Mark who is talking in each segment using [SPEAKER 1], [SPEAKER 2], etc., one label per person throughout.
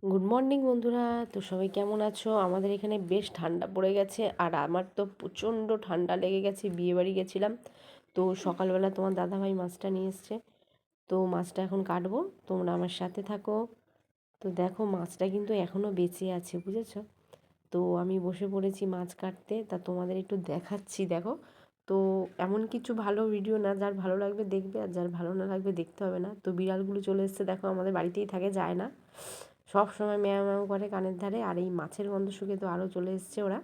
[SPEAKER 1] Good morning বন্ধুরা। তো সবাই কেমন আছো? আমাদের এখানে বেশ ঠান্ডা পড়ে গেছে, আর আমার তো প্রচণ্ড ঠান্ডা লেগে গেছে। বিয়েবাড়ি গেছিলাম, তো সকালবেলা তোমার দাদাভাই মাছটা নিয়ে এসছে। তো মাছটা এখন কাটবো, তোমরা আমার সাথে থাকো। তো দেখো মাছটা কিন্তু এখনও বেঁচে আছে, বুঝেছো? তো আমি বসে পড়েছি মাছ কাটতে, তা তোমাদের একটু দেখাচ্ছি। দেখো, তো এমন কিছু ভালো ভিডিও না, যার ভালো লাগবে দেখবে, আর যার ভালো না লাগবে দেখতে হবে না। তো বিড়ালগুলো চলে এসছে, দেখো আমাদের বাড়িতেই থাকে, যায় না, সব সময় ম্যাও ম্যাও করে কানের ধারে। আর এই মাছের গন্ধ শুকে তো আরও চলে এসছে ওরা।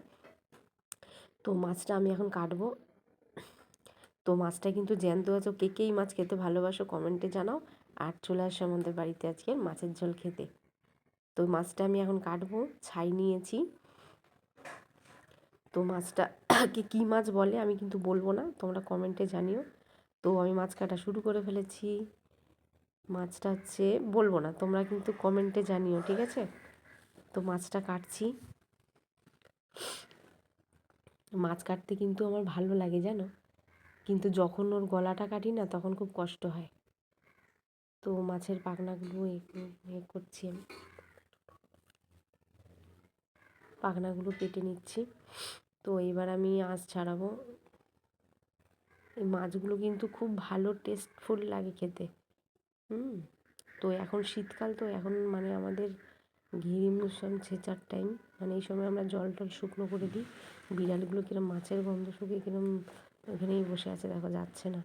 [SPEAKER 1] তো মাছটা আমি এখন কাটবো। তো মাছটা কিন্তু জ্যান্ত আছে। কে কে এই মাছ খেতে ভালোবাসো কমেন্টে জানাও। আর চলে আসো আমাদের বাড়িতে আজকে মাছের ঝোল খেতে। তো মাছটা আমি এখন কাটবো, ছাই নিয়েছি। তো মাছটা কে কী মাছ বলে আমি কিন্তু বলবো না, তোমরা কমেন্টে জানিও। তো আমি মাছ কাটা শুরু করে ফেলেছি। মাছটা হচ্ছে বলবো না, তোমরা কিন্তু কমেন্টে জানিও, ঠিক আছে? তো মাছটা কাটছি। মাছ কাটতে কিন্তু আমার ভালো লাগে জানো, কিন্তু যখন ওর গলাটা কাটি না তখন খুব কষ্ট হয়। তো মাছের পাখনাগুলো করছি আমি, পাখনাগুলো কেটে নিচ্ছি। তো এবার আমি আঁশ ছাড়াবো। এই মাছগুলো কিন্তু খুব ভালো টেস্টফুল লাগে খেতে। তো এখন শীতকাল, তো এখন মানে আমাদের ঘিরি মুসম ছেঁচার টাইম, মানে এই সময় আমরা জল টল শুকনো করে দিই। বিড়ালগুলো কিরম মাছের গন্ধ শুকে কিরম এখানেই বসে আছে, দেখো যাচ্ছে না।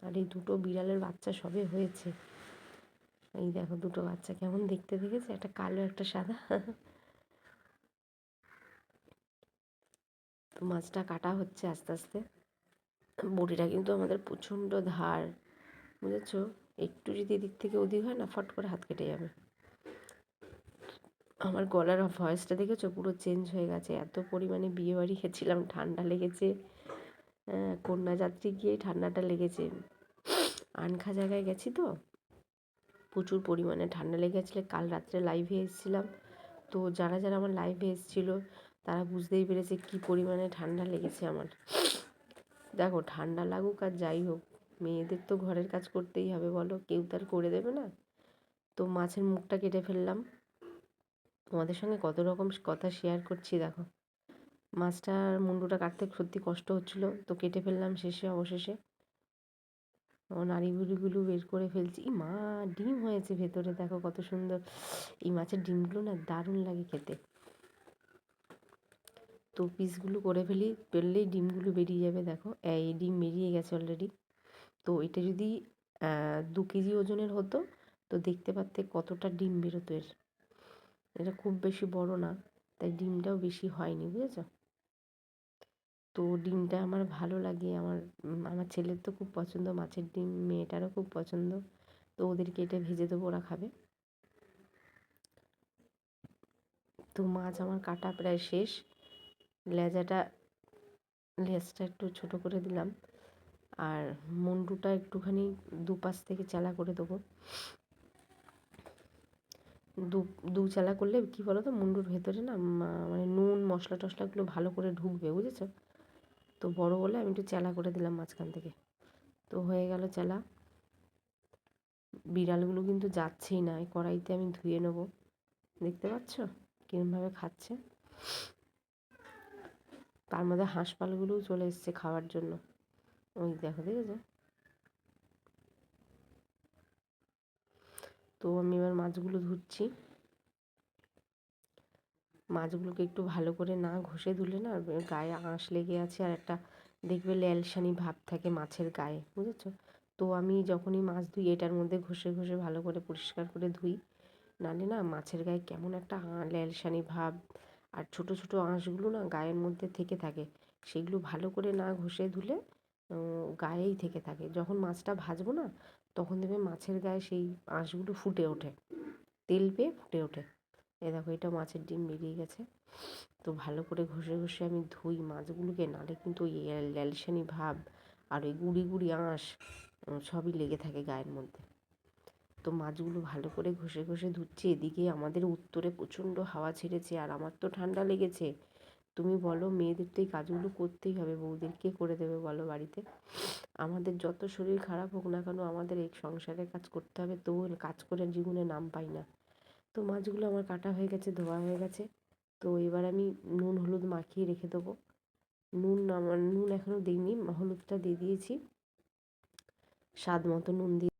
[SPEAKER 1] আর এই দুটো বিড়ালের বাচ্চা সবে হয়েছে। এই দেখো দুটো বাচ্চা কেমন দেখতে, দেখেছে? একটা কালো একটা সাদা। তো মাছটা কাটা হচ্ছে আস্তে আস্তে। বড়িটা কিন্তু আমাদের প্রচণ্ড ধার, বুঝেছো? একটু যদি এদিক থেকে ওদিক হয় না, ফট করে হাত কেটে যাবে। আমার গলার ভয়েসটা দেখেছো, পুরো চেঞ্জ হয়ে গেছে। এত পরিমাণে বিয়েবাড়ি গেছিলাম, ঠান্ডা লেগেছে। কন্যাযাত্রী গিয়েই ঠান্ডাটা লেগেছে। আনখা জায়গায় গেছি তো, প্রচুর পরিমাণে ঠান্ডা লেগেছিলো। কাল রাত্রে লাইভে এসেছিলাম, তো যারা যারা আমার লাইভে এসেছিলো তারা বুঝতেই পেরেছে কী পরিমাণে ঠান্ডা লেগেছে আমার। দেখো ঠান্ডা লাগুক আর যাই হোক, মেয়েদের তো ঘরের কাজ করতেই হবে, বলো, কেউ তার করে দেবে না। তো মাছের মুখটা কেটে ফেললাম। তোমাদের সঙ্গে কত রকম কথা শেয়ার করছি দেখো। মাছটার মুন্ডুটা কাটতে সত্যি কষ্ট হচ্ছিলো, তো কেটে ফেললাম শেষে অবশেষে। নাড়িভুড়িগুলো বের করে ফেলছি। মা, ডিম হয়েছে ভেতরে, দেখো কত সুন্দর। এই মাছের ডিমগুলো না দারুণ লাগে খেতে। তো পিসগুলো করে ফেলি, ফেললেই ডিমগুলো বেরিয়ে যাবে। দেখো এই ডিম বেরিয়ে গেছে অলরেডি। তো এটা যদি 2 কেজি ওজনের হতো তো দেখতে পারতে কতটা ডিম বেরোতো এর। এটা খুব বেশি বড় না, তাই ডিমটাও বেশি হয়নি, বুঝেছো? তো ডিমটা আমার ভালো লাগে। আমার ছেলের তো খুব পছন্দ মাছের ডিম, মেয়েটারও খুব পছন্দ। তো ওদেরকে এটা ভেজে দেবো, ওরা খাবে। তো মাছ আমার কাটা প্রায় শেষ। লেজটা একটু ছোট করে দিলাম, আর মুন্ডুটা একটুখানি দুপাশ থেকে চালা করে দেবো। দু চালা করলে কী বলো তো, মুন্ডুর ভেতরে না মানে নুন মশলা টশলাগুলো ভালো করে ঢুকবে, বুঝেছো? তো বড় বলে আমি একটু চালা করে দিলাম মাঝখান থেকে। তো হয়ে গেল চালা। বিড়ালগুলো কিন্তু যাচ্ছেই না, এই কড়াইতে আমি ধুয়ে নেবো। দেখতে পাচ্ছ কীরমভাবে খাচ্ছে? তার মধ্যে হাঁসপালগুলোও চলে এসছে খাওয়ার জন্য। ওই দেখো, দেখেছো? তো আমি এবার মাছগুলো ধুচ্ছি। মাছগুলোকে একটু ভালো করে না ঘষে ধুলে না গায়ে আঁশ লেগে আছে, আর একটা দেখবে ল্যালসানি ভাব থাকে মাছের গায়ে, বুঝেছো? তো আমি যখনই মাছ ধুই এটার মধ্যে ঘষে ঘষে ভালো করে পরিষ্কার করে ধুই, নাহলে না মাছের গায়ে কেমন একটা ল্যালসানি ভাব, আর ছোট ছোট আঁশগুলো না গায়ের মধ্যে থেকে থাকে। সেগুলো ভালো করে না ঘষে ধুলে গায়েই থেকে থাকে। যখন মাছটা ভাজবো না তখন দেখবে মাছের গায়ে সেই আঁশগুলো ফুটে ওঠে, তেল পেয়ে ফুটে ওঠে। এই দেখো, এটা মাছের ডিম বেরিয়ে গেছে। তো ভালো করে ঘষে ঘষে আমি ধুই মাছগুলোকে, নাহলে কিন্তু ওই ল্যালসানি ভাব আর ওই গুঁড়ি গুঁড়ি আঁশ সবই লেগে থাকে গায়ের মধ্যে। তো মাছগুলো ভালো করে ঘষে ঘষে ধুচ্ছি। এদিকে আমাদের উত্তরে প্রচণ্ড হাওয়া ছেড়েছে, আর আমার তো ঠান্ডা লেগেছে। তুমি বলো, মেয়েদের তো এই কাজগুলো করতেই হবে, বউদের কে করে দেবে বলো বাড়িতে? আমাদের যত শরীর খারাপ হোক না কেন, আমাদের এই সংসারের কাজ করতে হবে, তবু কাজ করে জীবনে নাম পাই না। তো মাছগুলো আমার কাটা হয়ে গেছে, ধোয়া হয়ে গেছে। তো এবার আমি নুন হলুদ মাখিয়ে রেখে দেবো। নুন এখনও দিইনি, হলুদটা দিয়ে দিয়েছি, স্বাদ মতো নুন দিয়ে